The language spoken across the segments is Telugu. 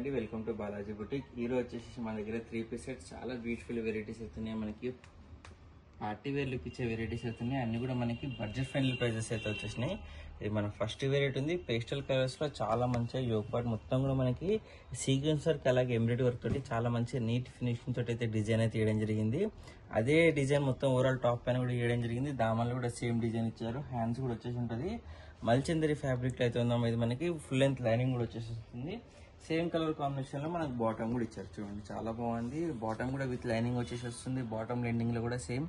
అండి, వెల్కమ్ టు బాలాజీ బుటిక్. ఈ రోజు వచ్చేసి మన దగ్గర 3 సెట్స్ చాలా బ్యూటిఫుల్ వెరైటీస్ అవుతున్నాయి. మనకి పార్టీ వేర్ లుక్ ఇచ్చే వెరైటీస్ అవుతున్నాయి. అన్ని కూడా మనకి బడ్జెట్ ఫ్రెండ్లీ ప్రైజెస్ అయితే వచ్చేసినాయి. ఇది మన ఫస్ట్ వెరైటీ ఉంది. పేస్టల్ కలర్స్ లో చాలా మంచిగా యోగ్ పార్ట్ మొత్తం కూడా మనకి సీక్వెన్స్ వర్క్ అలాగే ఎంబ్రాయిడరీ వర్క్ తోటి చాలా మంచి నీట్ ఫినిషింగ్ తోటి అయితే డిజైన్ అయితే వేయడం జరిగింది. అదే డిజైన్ మొత్తం ఓవరాల్ టాప్ పైన కూడా వేయడం జరిగింది. దామల్లో కూడా సేమ్ డిజైన్ ఇచ్చారు. హ్యాండ్స్ కూడా వచ్చేసి ఉంటుంది. మల్చందరి ఫ్యాబ్రిక్ అయితే ఉందాం. ఇది మనకి ఫుల్ లెంత్ లైనింగ్ కూడా వచ్చేస్తుంది. సేమ్ కలర్ కాంబినేషన్ లో మనకు బాటమ్ కూడా ఇచ్చారు. చూడండి చాలా బాగుంది. బాటమ్ కూడా విత్ లైనింగ్ వచ్చేసి వస్తుంది. బాటమ్ లెండింగ్ లో కూడా సేమ్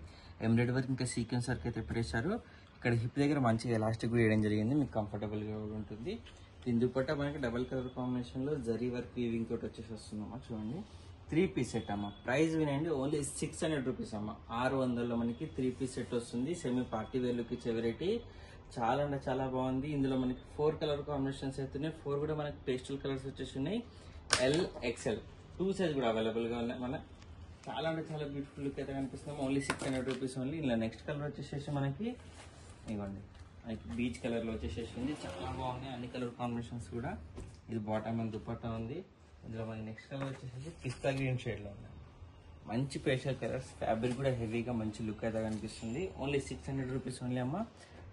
ఎంబ్రాయిడరీ వర్క్ ఇంకా సీక్వెన్స్ వర్క్ అయితే పెట్టేశారు. ఇక్కడ హిప్ దగ్గర మంచిగా ఎలాస్టిక్ కూడా వేయడం జరిగింది. మీకు కంఫర్టబుల్ గా కూడా ఉంటుంది. దీని దుపట్టా మనకి డబల్ కలర్ కాంబినేషన్ లో జరీ వర్క్ వీవింగ్ తోటి వచ్చేసి వస్తుందమ్మా. చూడండి 3 పీస్ సెట్ అమ్మ. ప్రైస్ వినండి, ఓన్లీ 600 రూపీస్ అమ్మ. 600లో మనకి 3 పీస్ సెట్ వస్తుంది. సెమీ పార్టీ వేర్ లుక్ ఇచ్చే వెరైటీ చాలా అంటే చాలా బాగుంది. ఇందులో మనకి 4 కలర్ కాంబినేషన్స్ అవుతున్నాయి. 4 కూడా మనకి పేస్టల్ కలర్స్ వచ్చేసి ఉన్నాయి. LXL 2 సైజ్ కూడా అవైలబుల్ గా ఉన్నాయి. మన చాలా అంటే చాలా బ్యూటిఫుల్ లుక్ అయితే కనిపిస్తుంది. Only 600 rupees only. ఇలా నెక్స్ట్ కలర్ వచ్చేసేసి మనకి ఇవ్వండి, మనకి బీచ్ కలర్ లో వచ్చేసేసింది. చాలా బాగున్నాయి అన్ని కలర్ కాంబినేషన్స్ కూడా. ఇది బాటమ్ అండ్ దుపట్టా ఉంది. ఇందులో మనకి నెక్స్ట్ కలర్ వచ్చేసి పిస్తా గ్రీన్ షేడ్ లో ఉంది. మంచి పేస్టల్ కలర్స్, ఫ్యాబ్రిక్ కూడా హెవీగా మంచి లుక్ అయితే కనిపిస్తుంది. ఓన్లీ 600 రూపీస్ ఓన్లీ అమ్మ.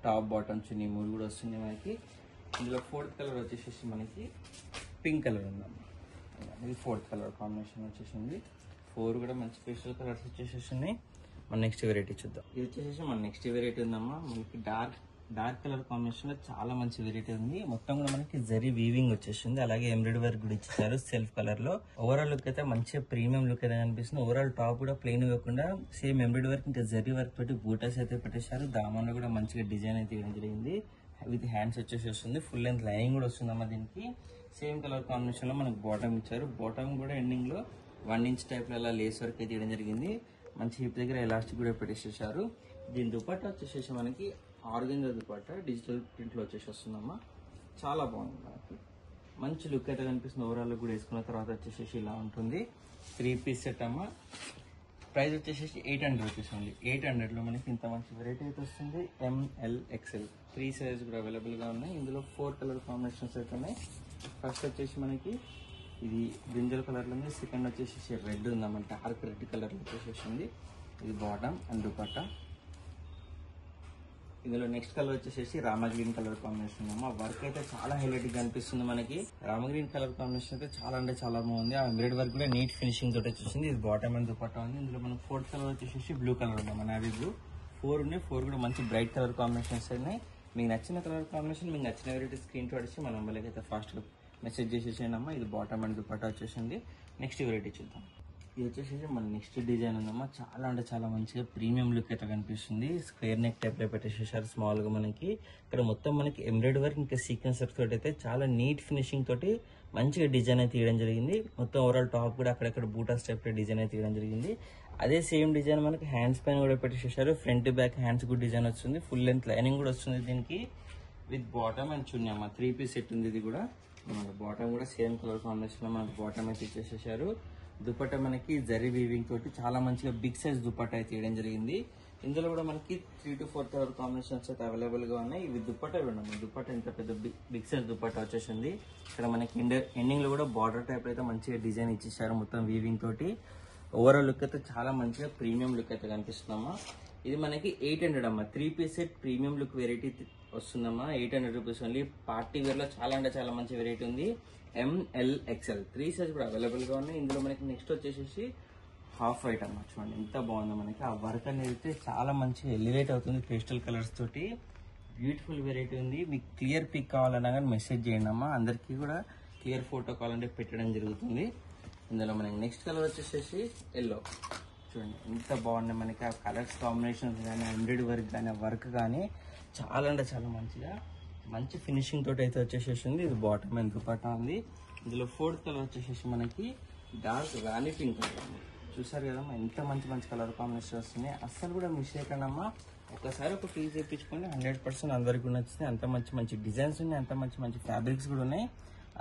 టాప్ బాటమ్ చున్నీ 3 కూడా వస్తుంది మనకి. ఇందులో 4th కలర్ వచ్చేసేసి మనకి పింక్ కలర్ ఉందమ్మా. ఇది 4th కలర్ కాంబినేషన్ వచ్చేసింది. 4 కూడా మంచి పేస్టల్ కలర్స్ వచ్చేసేసినాయి. మన నెక్స్ట్ వెరైటీ చూద్దాం. ఇది వచ్చేసి మన నెక్స్ట్ వెరైటీ ఉందమ్మా. మనకి డార్క్ కలర్ కాంబినేషన్ లో చాలా మంచి వెరైటీ ఉంది. మొత్తం కూడా మనకి జరీ వీవింగ్ వచ్చేసింది. అలాగే ఎంబ్రాయిడరీ వర్క్ కూడా ఇచ్చారు సెల్ఫ్ కలర్ లో. ఓవరాల్ లుక్ అయితే మంచిగా ప్రీమియం లుక్ అయితే కనిపిస్తుంది. ఓవరాల్ టాప్ కూడా ప్లెయిన్ ఇవ్వకుండా సేమ్ ఎంబ్రాయిడరీ వర్క్ ఇంకా జరీ వర్క్ తోటి బూటాస్ అయితే పెట్టేశారు. దామన్లో కూడా మంచిగా డిజైన్ అయితే ఇవ్వడం జరిగింది. విత్ హ్యాండ్స్ వచ్చేసి వస్తుంది. ఫుల్ లెంత్ లైనింగ్ కూడా వస్తుందమ్మా. దీనికి సేమ్ కలర్ కాంబినేషన్ లో మనకు బాటమ్ ఇచ్చారు. బాటమ్ కూడా ఎండింగ్ లో 1 ఇంచ్ టైప్ లో అలా లేస్ వర్క్ అయితే ఇవ్వడం జరిగింది. మంచి హిప్ దగ్గర ఎలాస్టిక్ కూడా పెట్టేసేసారు. దీని దుపట్టా వచ్చేసేసి మనకి ఆర్గంజా దుపట్టా డిజిటల్ ప్రింట్ లో వచ్చేసి వస్తుందమ్మా. చాలా బాగుంది. మనకి మంచి లుక్ అయితే కనిపిస్తుంది. ఓవరాల్ లుక్ కూడా వేసుకున్న తర్వాత వచ్చేసేసి ఇలా ఉంటుంది. 3 పీస్ సెట్ అమ్మా. ప్రైస్ వచ్చేసి 800 రూపీస్ ఉంది. 800 లో మనకి ఇంత మంచి వెరైటీ అయితే వస్తుంది. MLXL 3 సైజ్ కూడా అవైలబుల్ గా ఉన్నాయి. ఇందులో 4 కలర్ కాంబినేషన్స్ అయితే ఉన్నాయి. ఫస్ట్ వచ్చేసి మనకి ఇది బ్రింజల్ కలర్ లో ఉంది. సెకండ్ వచ్చేసి రెడ్ ఉందన్నమాట. డార్క్ రెడ్ కలర్ లో వచ్చేసి ఇది బాటమ్ అండ్ దుపట్టా. ఇందులో నెక్స్ట్ కలర్ వచ్చేసి రామా గ్రీన్ కలర్ కాంబినేషన్ అమ్మా. వర్క్ అయితే చాలా హైలైట్ గా కనిపిస్తుంది మనకి. రామా గ్రీన్ కలర్ కాంబినేషన్ అయితే చాలా అంటే చాలా బాగుంది. ఆ ఎంబ్రాయిడరీ వర్క్ కూడా నీట్ ఫినిషింగ్ తోటి వచ్చేసింది. ఇది బాటమ్ అండ్ దుపట్టా ఉంది. ఇందులో మనకి 4th కలర్ వచ్చేసి బ్లూ కలర్ ఉంది. నావీ బ్లూ 4 ఉన్నాయి. 4 కూడా మంచి బ్రైట్ కలర్ కాంబినేషన్స్ ఉన్నాయి. మీకు నచ్చిన కలర్ కాంబినేషన్, మీకు నచ్చిన వెరైటీ స్క్రీన్ షాట్ ఇచ్చి మన నెంబర్కి అయితే ఫాస్ట్ గా మెసేజ్ చేసేసేయండి అమ్మా. ఇది బాటమ్ అండ్ దుపట్టా వచ్చేసింది. నెక్స్ట్ వెరైటీ చూద్దాం. ఇది వచ్చేసి మన నెక్స్ట్ డిజైన్ ఉందమ్మా. చాలా అంటే చాలా మంచిగా ప్రీమియం లుక్ అయితే కనిపిస్తుంది. స్క్వేర్ నెక్ టైప్ లో పెట్టేసేసారు స్మాల్ గా మనకి. ఇక్కడ మొత్తం మనకి ఎంబ్రాయిడరీ వర్క్ ఇంకా సీక్వెన్స్ వర్క్ తోటి అయితే చాలా నీట్ ఫినిషింగ్ తోటి మంచిగా డిజైన్ అయితే తీయడం జరిగింది. మొత్తం ఓవరాల్ టాప్ కూడా అక్కడక్కడ బూటాస్ టైప్ లో డిజైన్ అయితే తీయడం జరిగింది. అదే సేమ్ డిజైన్ మనకి హ్యాండ్స్ పైన కూడా పెట్టేసేసారు. ఫ్రంట్ బ్యాక్ హ్యాండ్స్ కూడా డిజైన్ వస్తుంది. ఫుల్ లెంత్ లైనింగ్ కూడా వస్తుంది దీనికి. విత్ బాటమ్ అండ్ చున్నీ అమ్మా. 3 పీస్ సెట్ ఉంది. ఇది కూడా బాటమ్ కూడా సేమ్ కలర్ కాంబినేషన్ లో మనకి బాటమ్ అయితే ఇచ్చేసేసారు. దుపట్టా మనకి జరీ వీవింగ్ తోటి చాలా మంచిగా బిగ్ సైజ్ దుపట్టా అయితే వేయడం జరిగింది. ఇందులో కూడా మనకి 3 to 4 కలర్ కాంబినేషన్స్ అయితే అవైలబుల్ గా ఉన్నాయి. ఇవి దుపట్టా చూడండి. దుపట్టా ఎంత పెద్ద బిగ్ సైజ్ దుపట్టా వచ్చేసింది. ఇక్కడ మనకి ఎండింగ్ లో కూడా బార్డర్ టైప్ అయితే మంచిగా డిజైన్ ఇచ్చేసారు మొత్తం వీవింగ్ తోటి. ఓవరాల్ లుక్ అయితే చాలా మంచిగా ప్రీమియం లుక్ అయితే కనిపిస్తుందమ్మా. ఇది మనకి 800 అమ్మా. 3 piece set premium look variety వస్తుందమ్మా. 800 రూపీస్ ఓన్లీ. పార్టీ వేర్ లో చాలా అంటే చాలా మంచి వెరైటీ ఉంది. MLXL 3 సైజ్ కూడా అవైలబుల్ గా ఉన్నాయి. ఇందులో మనకి నెక్స్ట్ వచ్చేసి హాఫ్ వైట్ అమ్మా. చూడండి ఎంత బాగుందో మనకి. ఆ వర్క్ అనేది అయితే చాలా మంచిగా ఎలివేట్ అవుతుంది పేస్టల్ కలర్స్ తోటి. బ్యూటిఫుల్ వెరైటీ ఉంది. మీకు క్లియర్ పిక్ కావాలన్నా కానీ మెసేజ్ చేయండి అమ్మా. అందరికీ కూడా క్లియర్ ఫోటో కావాలంటే పెట్టడం జరుగుతుంది. ఇందులో మనకి నెక్స్ట్ కలర్ వచ్చేసి ఎల్లో. చూడండి ఎంత బాగున్నాయి మనకి. ఆ కలర్స్ కాంబినేషన్స్ కానీ ఎంబ్రాయిడరీ వర్క్ కానీ ఆ వర్క్ కానీ చాలా అంటే చాలా మంచిగా మంచి ఫినిషింగ్ తోటి అయితే వచ్చేసేసింది. ఇది బాటమ్ అండ్ దుపట్టా ఉంది. ఇందులో 4th కలర్ వచ్చేసి మనకి డార్క్ రాణి పింక్ కలర్. చూసారు కదమ్మా ఎంత మంచి మంచి కలర్ కాంబినేషన్ వస్తున్నాయి. అస్సలు కూడా మిస్ చేయకండి అమ్మా. ఒకసారి ఒక పీస్ తెప్పించుకోండి. 100% అందరికీ నచ్చుతాయి. అంత మంచి మంచి డిజైన్స్ ఉన్నాయి. అంత మంచి మంచి ఫ్యాబ్రిక్స్ కూడా ఉన్నాయి.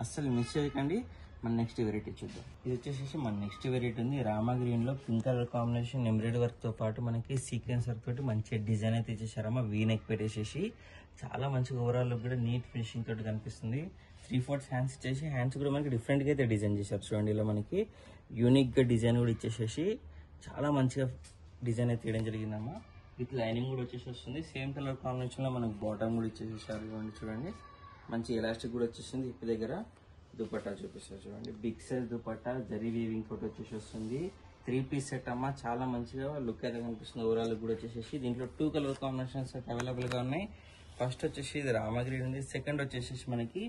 అస్సలు మిస్ చేయకండి. మన నెక్స్ట్ వెరైటీ చూద్దాం. ఇది వచ్చేసి మన నెక్స్ట్ వెరైటీ ఉంది. రామా గ్రీన్ లో pink colour combination embroidery work తో పాటు మనకి సీక్వెన్స్ వర్క్ తోటి మంచి డిజైన్ అయితే ఇచ్చేసారమ్మా. వీ నెక్ పెట్టేసేసి చాలా మంచిగా ఓవరాల్ లుక్ కూడా నీట్ ఫినిషింగ్ తోటి కనిపిస్తుంది. 3/4 హ్యాండ్స్ ఇచ్చేసి హ్యాండ్స్ కూడా మనకి డిఫరెంట్ గా అయితే డిజైన్ చేశారు. చూడండి ఇలా మనకి యూనిక్ గా డిజైన్ కూడా ఇచ్చేసేసి చాలా మంచిగా డిజైన్ అయితే తీయడం జరిగిందమ్మా. విత్ లైనింగ్ కూడా వచ్చేసి వస్తుంది. సేమ్ కలర్ కాంబినేషన్ లో మనకి బాటమ్ కూడా ఇచ్చేసేసారు. చూడండి మంచి ఎలాస్టిక్ కూడా వచ్చేసింది. హిప్ దగ్గర దుపట్టా చూపిస్తారు చూడండి. Big size dupatta zari weaving తోటి వచ్చేసి వస్తుంది. 3 పీస్ సెట్ అమ్మా. చాలా మంచిగా లుక్ అయితే కనిపిస్తుంది. ఓవరాల్ కూడా వచ్చేసి దీంట్లో 2 కలర్ కాంబినేషన్స్ అయితే అవైలబుల్ గా ఉన్నాయి. ఫస్ట్ వచ్చేసి ఇది రామా గ్రీన్ ఉంది. సెకండ్ వచ్చేసి మనకి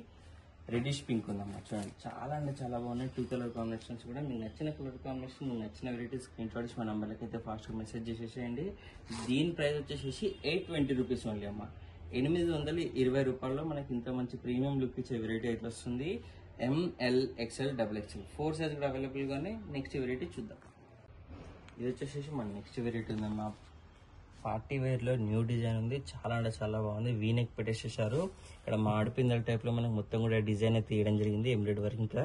రెడిష్ పింక్ ఉందమ్మా. చూడండి చాలా అంటే చాలా బాగున్నాయి. 2 కలర్ కాంబినేషన్స్ కూడా. మీకు నచ్చిన కలర్ కాంబినేషన్, మీకు నచ్చిన వెరైటీస్ స్క్రీన్ షాట్స్ మా నంబర్లకి అయితే ఫాస్ట్గా మెసేజ్ చేసేసేయండి. దీని ప్రైస్ వచ్చేసి 820 రూపీస్ ఓన్లీ అమ్మా. 820 రూపాయల్లో మనకి ఇంత మంచి ప్రీమియం లుక్ ఇచ్చే వెరైటీ అయితే వస్తుంది. ML XL XXL 4 సైజ్ కూడా అవైలబుల్ గానే. నెక్స్ట్ వెరైటీ చూద్దాం. ఇది వచ్చేసి మన నెక్స్ట్ వెరైటీ ఉందమ్మా. పార్టీ వేర్ లో న్యూ డిజైన్ ఉంది. చాలా అంటే చాలా బాగుంది. వీనెక్ పెట్టేసేసారు. ఇక్కడ మాడిపిందల టైప్ లో మనకి మొత్తం కూడా డిజైన్ అయితే తీయడం జరిగింది. ఎంబ్రాయిడరీ వర్క్ ఇంకా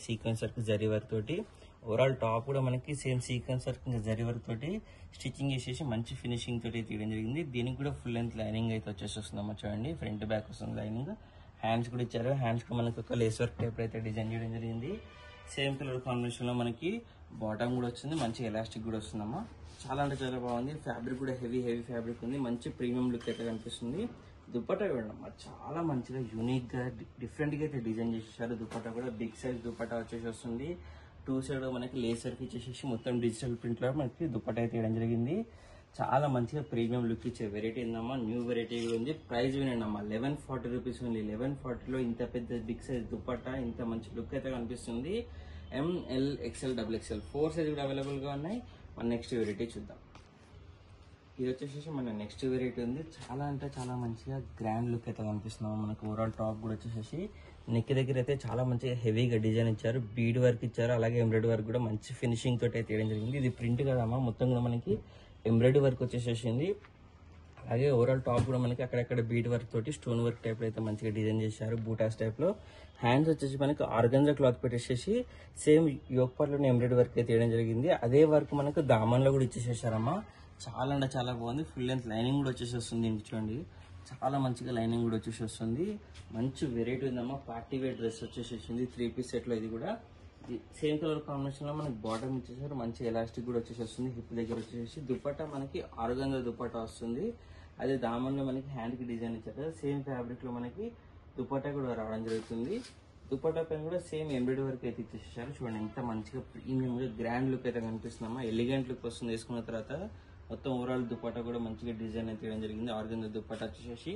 సీక్వెన్స్ వర్క్ జరీ వర్క్ తోటి. ఓవరాల్ టాప్ కూడా మనకి సేమ్ సీక్వెన్స్ వర్క్ ఇంకా జరీ వర్క్ తోటి స్టిచ్చింగ్ చేసేసి మంచి ఫినిషింగ్ తోటి తీయడం జరిగింది. దీనికి కూడా ఫుల్ లెంత్ లైనింగ్ అయితే వచ్చేసి వస్తుందమ్మా. చూడండి ఫ్రంట్ బ్యాక్ వస్తుంది లైనింగ్. హ్యాండ్స్ కూడా ఇచ్చారు. హ్యాండ్స్ కి మనకి ఒక లేస్ వర్క్ టైప్ అయితే డిజైన్ చేయడం జరిగింది. సేమ్ కలర్ కాంబినేషన్ లో మనకి బాటమ్ కూడా వచ్చింది. మంచి ఎలాస్టిక్ కూడా వస్తుందమ్మా. చాలా అంటే చాలా బాగుంది. ఫ్యాబ్రిక్ కూడా హెవీ ఫ్యాబ్రిక్ ఉంది. మంచి ప్రీమియం లుక్ అయితే కనిపిస్తుంది. దుపట్టా చూడమ్మా. చాలా మంచిగా యూనిక్ గా డిఫరెంట్ గా అయితే డిజైన్ చేసేసారు. దుపట్టా కూడా బిగ్ సైజ్ దుపట్టా వచ్చేసి వస్తుంది. 2 సైడ్ మనకి లేస్ వర్క్ ఇచ్చేసి మొత్తం డిజిటల్ ప్రింట్ లో మనకి దుపట్టా అయితే వేయడం జరిగింది. చాలా మంచిగా ప్రీమియం లుక్ ఇచ్చే వెరైటీ ఉందమ్మా. న్యూ వెరైటీ కూడా ఉంది. ప్రైస్ వినండి అమ్మా. 1140 రూపీస్ ఉంది. 1140లో ఇంత పెద్ద బిగ్ సైజ్ దుపట్టా ఇంత మంచి లుక్ అయితే కనిపిస్తుంది. ML XL XXL 4 సైజ్ కూడా అవైలబుల్ గా ఉన్నాయి. మన నెక్స్ట్ వెరైటీ చూద్దాం. ఇది వచ్చేసి మన నెక్స్ట్ వెరైటీ ఉంది. చాలా అంటే చాలా మంచిగా గ్రాండ్ లుక్ అయితే కనిపిస్తున్నాం. మనకు ఓవరాల్ టాప్ కూడా వచ్చేసి నెక్ దగ్గర అయితే చాలా మంచిగా హెవీగా డిజైన్ ఇచ్చారు. బీడ్ వర్క్ ఇచ్చారు. అలాగే ఎంబ్రాయిడరీ వర్క్ కూడా మంచి ఫినిషింగ్ తోటి అయితే తీయడం జరిగింది. ఇది ప్రింట్ కదమ్మా. మొత్తం కూడా మనకి ఎంబ్రాయిడరీ వర్క్ వచ్చేసేసింది. అలాగే ఓవరాల్ టాప్ కూడా మనకి అక్కడక్కడ బీడ్ వర్క్ తోటి స్టోన్ వర్క్ టైప్ లో అయితే మంచిగా డిజైన్ చేశారు. బూటాస్ టైప్ లో. హ్యాండ్స్ వచ్చేసి మనకి ఆర్గంజా క్లాత్ పెట్టేసేసి సేమ్ యోక్ పార్ట్ లోనే ఎంబ్రాయిడరీ వర్క్ అయితే వేయడం జరిగింది. అదే వర్క్ మనకు దామన్ లో కూడా ఇచ్చేసేసారమ్మా. చాలా అంటే చాలా బాగుంది. ఫుల్ లెంత్ లైనింగ్ కూడా వచ్చేసి వస్తుంది. చూడండి చాలా మంచిగా లైనింగ్ కూడా వచ్చేసి వస్తుంది. మంచి వెరైటీ ఉందమ్మా. పార్టీ వేర్ డ్రెస్ వచ్చేసేసింది. 3 పీస్ సెట్ లో ఇది కూడా సేమ్ కలర్ కాంబినేషన్ లో మనకి బాటమ్ ఇచ్చేసారు. మంచి ఎలాస్టిక్ కూడా వచ్చేసి వస్తుంది. హిప్ దగ్గర వచ్చేసి దుపట్టా మనకి ఆర్గంజా దుపట్టా వస్తుంది. అదే దామన్ లో మనకి హ్యాండ్ కి డిజైన్ ఇచ్చారు. సేమ్ ఫ్యాబ్రిక్ లో మనకి దుపట్టా కూడా రావడం జరుగుతుంది. దుపట్టా పైన కూడా సేమ్ ఎంబ్రాయిడరీ వర్క్ అయితే ఇచ్చేసారు. చూడండి ఎంత మంచిగా ప్రీమియం గా గ్రాండ్ లుక్ అయితే కనిపిస్తుందమ్మా. ఎలిగెంట్ లుక్ వస్తుంది వేసుకున్న తర్వాత. మొత్తం ఓవరాల్ దుపట్టా కూడా మంచిగా డిజైన్ అయితే వేయడం జరిగింది. ఆర్గంజా దుపట్టా వచ్చేసి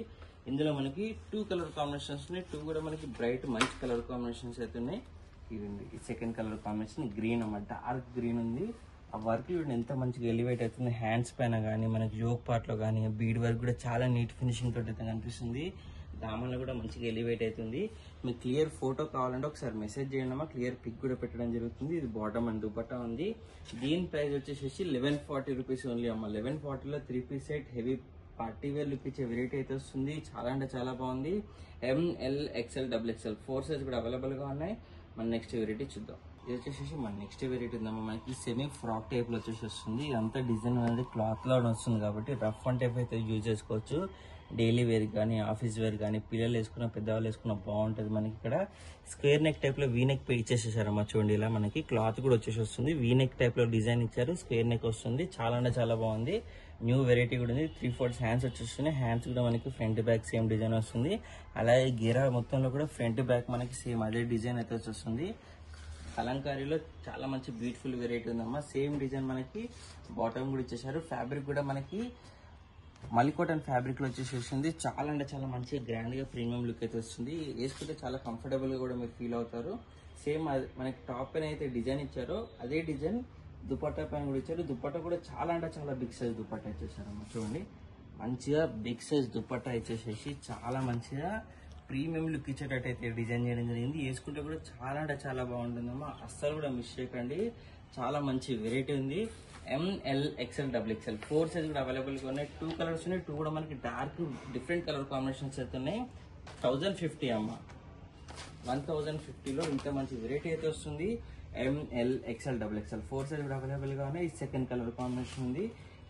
ఇందులో మనకి 2 కలర్ కాంబినేషన్స్ ఉన్నాయి. 2 కూడా మనకి బ్రైట్ మంచి కలర్ కాంబినేషన్స్ అయితే ఉన్నాయి. ఇది సెకండ్ కలర్ కాంబినేషన్ గ్రీన్ అన్నమాట. డార్క్ గ్రీన్ ఉంది. ఆ వర్క్ చూడండి ఎంత మంచిగా ఎలివేట్ అవుతుంది. హ్యాండ్స్ పైన కానీ మనకి యోక్ పార్ట్ లో కానీ బీడ్ వర్క్ కూడా చాలా నీట్ ఫినిషింగ్ తోటి అయితే కనిపిస్తుంది. దామన్లో కూడా మంచిగా ఎలివేట్ అవుతుంది. మీకు క్లియర్ ఫోటో కావాలంటే ఒకసారి మెసేజ్ చేయండి. క్లియర్ పిక్ కూడా పెట్టడం జరుగుతుంది. ఇది బాటమ్ అండ్ దుపట్టా ఉంది. దీని ప్రైస్ వచ్చేసి 1140 రూపీస్ ఓన్లీ అమ్మ. 1140లో 3 piece set heavy party wear look ఇచ్చే వెరైటీ అయితే వస్తుంది. చాలా అంటే చాలా బాగుంది. ML XL XXL 4 సైజ్ కూడా అవైలబుల్ గా ఉన్నాయి. మన నెక్స్ట్ వెరైటీ చూద్దాం. ఇది వచ్చేసి మన నెక్స్ట్ వెరైటీ ఉందమ్మా. మనకి సెమీ ఫ్రాక్ టైప్ లో వచ్చేసి వస్తుంది. ఇదంతా డిజైన్ అనేది క్లాత్ లో వస్తుంది కాబట్టి రఫ్ అండ్ టైప్ అయితే యూజ్ చేసుకోవచ్చు. డైలీ వేర్ కానీ ఆఫీస్ వేర్ కానీ పిల్లలు వేసుకున్న పెద్దవాళ్ళు వేసుకున్న బాగుంటుంది. మనకి ఇక్కడ స్క్వేర్ నెక్ టైప్ లో వీనెక్ ఇచ్చేసేసారమ్మా. చూడండి ఇలా మనకి క్లాత్ కూడా వచ్చేసి వస్తుంది. వీనెక్ టైప్ లో డిజైన్ ఇచ్చారు. స్క్వేర్ నెక్ వస్తుంది. చాలా అంటే చాలా బాగుంది. న్యూ వెరైటీ కూడా ఉంది. 3/4 హ్యాండ్స్ వచ్చేస్తున్నాయి. హ్యాండ్స్ కూడా మనకి ఫ్రంట్ బ్యాక్ సేమ్ డిజైన్ వస్తుంది. అలాగే గేరా మొత్తంలో కూడా ఫ్రంట్ బ్యాక్ మనకి సేమ్ అదే డిజైన్ అయితే వస్తుంది. కలంకారీలో చాలా మంచి బ్యూటిఫుల్ వెరైటీ ఉందమ్మా. సేమ్ డిజైన్ మనకి బాటమ్ కూడా ఇచ్చేసారు. ఫ్యాబ్రిక్ కూడా మనకి మలికోటన్ ఫ్యాబ్రిక్ లో వచ్చేసి చాలా అంటే చాలా మంచిగా గ్రాండ్ గా ప్రీమియం లుక్ అయితే వస్తుంది. వేసుకుంటే చాలా కంఫర్టబుల్ గా కూడా మీరు ఫీల్ అవుతారు. సేమ్ మనకి టాప్ పైన అయితే డిజైన్ ఇచ్చారో అదే డిజైన్ దుపట్టా పైన కూడా ఇచ్చారు. దుపట్టా కూడా చాలా అంటే చాలా బిగ్ సైజ్ దుపట్టా ఇచ్చేసారమ్మా. చూడండి మంచిగా బిగ్ సైజ్ దుపట్టా ఇచ్చేసేసి చాలా మంచిగా ప్రీమియం లుక్ ఇచ్చేటట్టు అయితే డిజైన్ చేయడం జరిగింది. వేసుకుంటే కూడా చాలా అంటే చాలా బాగుంటుందమ్మా. అస్సలు కూడా మిస్ చేయకండి. చాలా మంచి వెరైటీ ఉంది. ML XL XXL 4 సైజ్ కూడా అవైలబుల్ గా ఉన్నాయి. 2 కలర్స్ ఉన్నాయి. 2 కూడా మనకి డార్క్ డిఫరెంట్ కలర్ కాంబినేషన్స్ అయితే ఉన్నాయి. 1050 అమ్మా. 1050లో ఇంత మంచి వెరైటీ అయితే వస్తుంది. ML XL XXL 4 సైజ్ కూడా అవైలబుల్ గా ఉన్నాయి. సెకండ్ కలర్ కాంబినేషన్ ఉంది,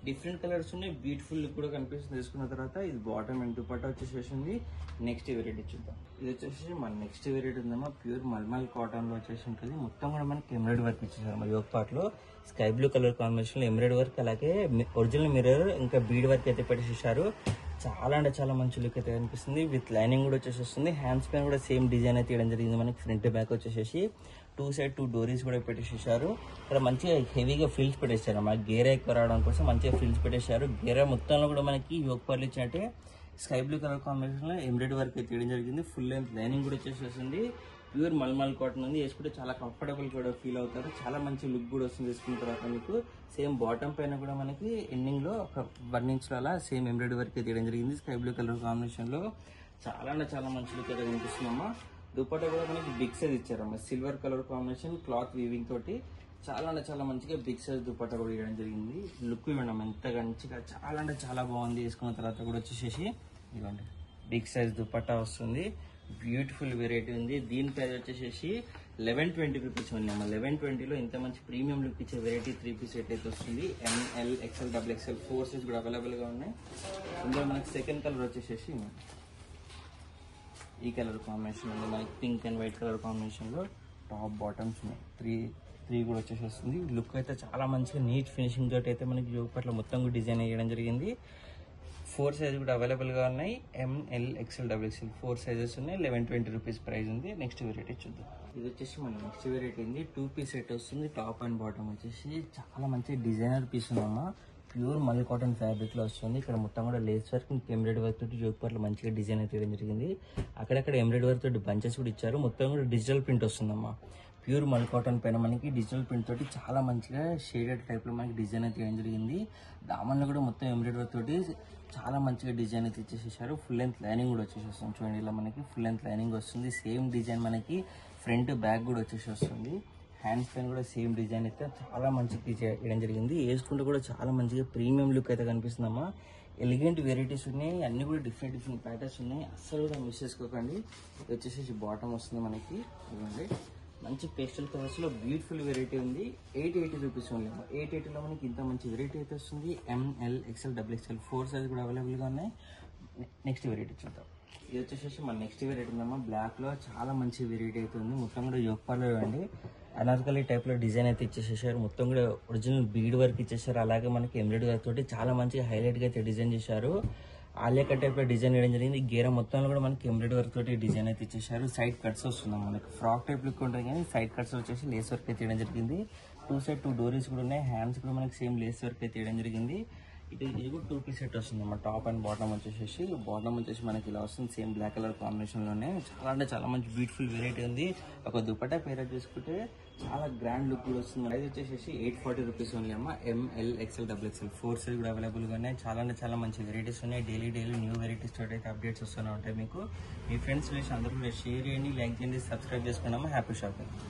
డిఫరెంట్ కలర్స్ ఉన్నాయి, బ్యూటిఫుల్ లుక్ కూడా కనిపిస్తుంది. తీసుకున్న తర్వాత ఇది బాటమ్ అండ్ దుపట్టా వచ్చేసేసింది. నెక్స్ట్ వెరైటీ చూద్దాం. ఇది వచ్చేసి మన నెక్స్ట్ వెరైటీ ఉందమ్మా, ప్యూర్ మల్మల్ కాటన్ లో వచ్చేసి ఉంటుంది. మొత్తం కూడా మనకి ఎంబ్రాయిడరీ వర్క్ ఇచ్చేసారు. మరి ఒక పార్ట్ లో స్కై బ్లూ కలర్ కాంబినేషన్ లో ఎంబ్రాయిడరీ వర్క్, అలాగే ఒరిజినల్ మిర్రర్ ఇంకా బీడ్ వర్క్ అయితే పెట్టేసేసారు. చాలా అంటే చాలా మంచి లుక్ అయితే కనిపిస్తుంది. విత్ లైనింగ్ కూడా వచ్చేసేస్తుంది. హ్యాండ్స్ పైన కూడా సేమ్ డిజైన్ అయితే ఇవ్వడం జరిగింది. మనకి ఫ్రంట్ బ్యాక్ వచ్చేసేసి 2 సైడ్ 2 డోరీస్ కూడా పెట్టేసేసారు. ఇక్కడ మంచిగా హెవీగా ఫిల్స్ పెట్టేశారు. మనకి గేరా ఎక్కువ రావడం కోసం మంచిగా ఫిల్స్ పెట్టేశారు. గేరా మొత్తంలో కూడా మనకి యోక్ పర్లు ఇచ్చినట్టే స్కై బ్లూ కలర్ కాంబినేషన్ లో ఎంబ్రాయిడరీ వర్క్ అయితే ఇవ్వడం జరిగింది. ఫుల్ లెంత్ లైనింగ్ కూడా వచ్చేసేసింది. ప్యూర్ మల్మల్ కాటన్ ఉంది. వేసుకుంటే చాలా కంఫర్టబుల్ కూడా ఫీల్ అవుతారు. చాలా మంచి లుక్ కూడా వస్తుంది వేసుకున్న తర్వాత. మీకు సేమ్ బాటమ్ పైన కూడా మనకి ఎండింగ్ లో ఒక 1 ఇంచ్ అలా సేమ్ ఎంబ్రాయిడరీ వర్క్ అయితే ఇవ్వడం జరిగింది. స్కై బ్లూ కలర్ కాంబినేషన్ లో చాలా అంటే చాలా మంచి లుక్ అయితే కనిపిస్తుందమ్మా. దుపట్టా కూడా మనకి బిగ్ సైజ్ ఇచ్చారమ్మా. Silver colour combination cloth weaving తోటి చాలా అంటే చాలా మంచిగా బిగ్ సైజ్ దుపట్టా కూడా ఇవ్వడం జరిగింది. లుక్ ఇవ్వడం ఎంత మంచిగా చాలా అంటే చాలా బాగుంది. వేసుకున్న తర్వాత కూడా వచ్చేసేసి ఇవ్వండి బిగ్ సైజ్ దుపట్టా వస్తుంది. బ్యూటిఫుల్ వెరైటీ ఉంది. దీని ప్రైస్ వచ్చేసేసి 1120 రూపీస్ ఉంది అమ్మ. 1120లో ఇంత మంచి ప్రీమియం లుక్ ఇచ్చే వెరైటీ 3 పీస్ సెట్ అయితే వస్తుంది. ML XL XXL 4 సైజ్ కూడా అవైలబుల్ గా ఉన్నాయి. ఇందులో మనకి సెకండ్ కలర్ వచ్చేసేసి ఈ కలర్ కాంబినేషన్ ఉంది. మనకి pink and white colour combination లో టాప్ బాటమ్స్ ఉన్నాయి. త్రీ కూడా వచ్చేసేస్తుంది. లుక్ అయితే చాలా మంచిగా నీట్ ఫినిషింగ్ తోటి అయితే మనకి యోగ్ పట్ల మొత్తం కూడా డిజైన్ వేయడం జరిగింది. 4 సైజ్ కూడా అవైలబుల్ గా ఉన్నాయి. ML XL XXL 4 సైజెస్ ఉన్నాయి. 1120 రూపీస్ ప్రైస్ ఉంది. నెక్స్ట్ వెరైటీ చూద్దాం. ఇది వచ్చేసి మన నెక్స్ట్ వెరైటీ ఉంది. 2 పీస్ సెట్ వస్తుంది. టాప్ అండ్ బాటమ్ వచ్చేసి చాలా మంచి డిజైనర్ పీస్ ఉందమ్మా. ప్యూర్ మల్ కాటన్ ఫ్యాబ్రిక్ లో వస్తుంది. ఇక్కడ మొత్తం కూడా లేస్ వర్క్ ఎంబ్రాయిడరీ వర్క్ తోటి యోగ్ పట్ల మంచిగా డిజైన్ అయితే వేయడం జరిగింది. అక్కడక్కడ ఎంబ్రాయిడరీ వర్క్ తోటి బంచెస్ కూడా ఇచ్చారు. మొత్తం కూడా డిజిటల్ ప్రింట్ వస్తుందమ్మా. ప్యూర్ మల్ కాటన్ పైన మనకి డిజిటల్ ప్రింట్ తోటి చాలా మంచిగా షేడెడ్ టైప్ లో మనకి డిజైన్ అయితే వేయడం జరిగింది. దామన్లో కూడా మొత్తం ఎంబ్రాయిడరీ వర్క్ తోటి చాలా మంచిగా డిజైన్ అయితే ఇచ్చేసేసారు. ఫుల్ లెంత్ లైనింగ్ కూడా వచ్చేసేస్తుంది. చూడండి ఇలా మనకి ఫుల్ లెంత్ లైనింగ్ వస్తుంది. సేమ్ డిజైన్ మనకి ఫ్రంట్ బ్యాక్ కూడా వచ్చేసి వస్తుంది. హ్యాండ్స్ పైన కూడా సేమ్ డిజైన్ అయితే చాలా మంచిగా చేయడం జరిగింది. వేసుకుంటే కూడా చాలా మంచిగా ప్రీమియం లుక్ అయితే కనిపిస్తుందమ్మా. ఎలిగెంట్ వెరైటీస్ ఉన్నాయి. అన్ని కూడా డిఫరెంట్ ప్యాటర్న్స్ ఉన్నాయి. అస్సలు కూడా మిస్ చేసుకోకండి. ఇది వచ్చేసి బాటమ్ వస్తుంది మనకి. ఇవ్వండి మంచి పేస్టల్ కలర్స్ లో బ్యూటిఫుల్ వెరైటీ ఉంది. 880 రూపీస్ ఉంది. 880లో మనకి ఇంత మంచి వెరైటీ అయితే వస్తుంది. ML XL XXL 4 సైజ్ కూడా అవైలబుల్ గా ఉన్నాయి. నెక్స్ట్ వెరైటీ చూద్దాం. ఇది వచ్చేసి మన నెక్స్ట్ వెరైటీ ఉందమ్మా. బ్లాక్ లో చాలా మంచి వెరైటీ అయితే ఉంది. మొత్తం కూడా యోగపాలో అండి అనార్కలి టైప్ లో డిజైన్ అయితే ఇచ్చేసేసారు. మొత్తం కూడా ఒరిజినల్ బీడ్ వర్క్ ఇచ్చేసారు. అలాగే మనకి ఎంబ్రాయిడరీ వర్క్ తోటి చాలా మంచిగా హైలైట్ గా అయితే డిజైన్ చేశారు. ఆలియా టైప్ లో డిజైన్ వేయడం జరిగింది. గేర మొత్తంలో కూడా మనకి ఎంబ్రాయిడరీ వర్క్ తోటి డిజైన్ అయితే ఇచ్చేసారు. సైడ్ కట్స్ వస్తుంది. మనకి ఫ్రాక్ టైప్ లుక్ ఉంటుంది కానీ సైడ్ కట్స్ వచ్చేసి లేస్ వర్క్ అయితే వేయడం జరిగింది. 2 సైడ్ 2 డోరీస్ కూడా ఉన్నాయి. హ్యాండ్స్ కూడా మనకి సేమ్ లేస్ వర్క్ అయితే వేయడం జరిగింది. ఇది కూడా 2 పీస్ సెట్ వస్తుంది అన్నమాట. టాప్ అండ్ బాటమ్ వచ్చేసి మనకి ఇలా వస్తుంది. సేమ్ బ్లాక్ కలర్ కాంబినేషన్ లోనే చాలా అంటే చాలా మంచి బ్యూటిఫుల్ వెరైటీ ఉంది. ఒక దుపట్టా పేర్ చేసుకుంటే చాలా గ్రాండ్ లుక్ కూడా వస్తుంది. ప్రైస్ వచ్చేసి 840 రూపీస్ ఓన్లీ అమ్మ. ML XL XXL 4 సైజ్ కూడా అవైలబుల్ గా ఉన్నాయి. చాలా అంటే చాలా మంచి వెరైటీస్ ఉన్నాయి. డైలీ న్యూ వెరైటీస్ తోటి అయితే అప్డేట్స్ వస్తూనే ఉంటాయి మీకు. మీ ఫ్రెండ్స్ అందరూ షేర్ చేయండి, లైక్ చేయండి, సబ్స్క్రైబ్ చేసుకున్నాము. Happy shopping.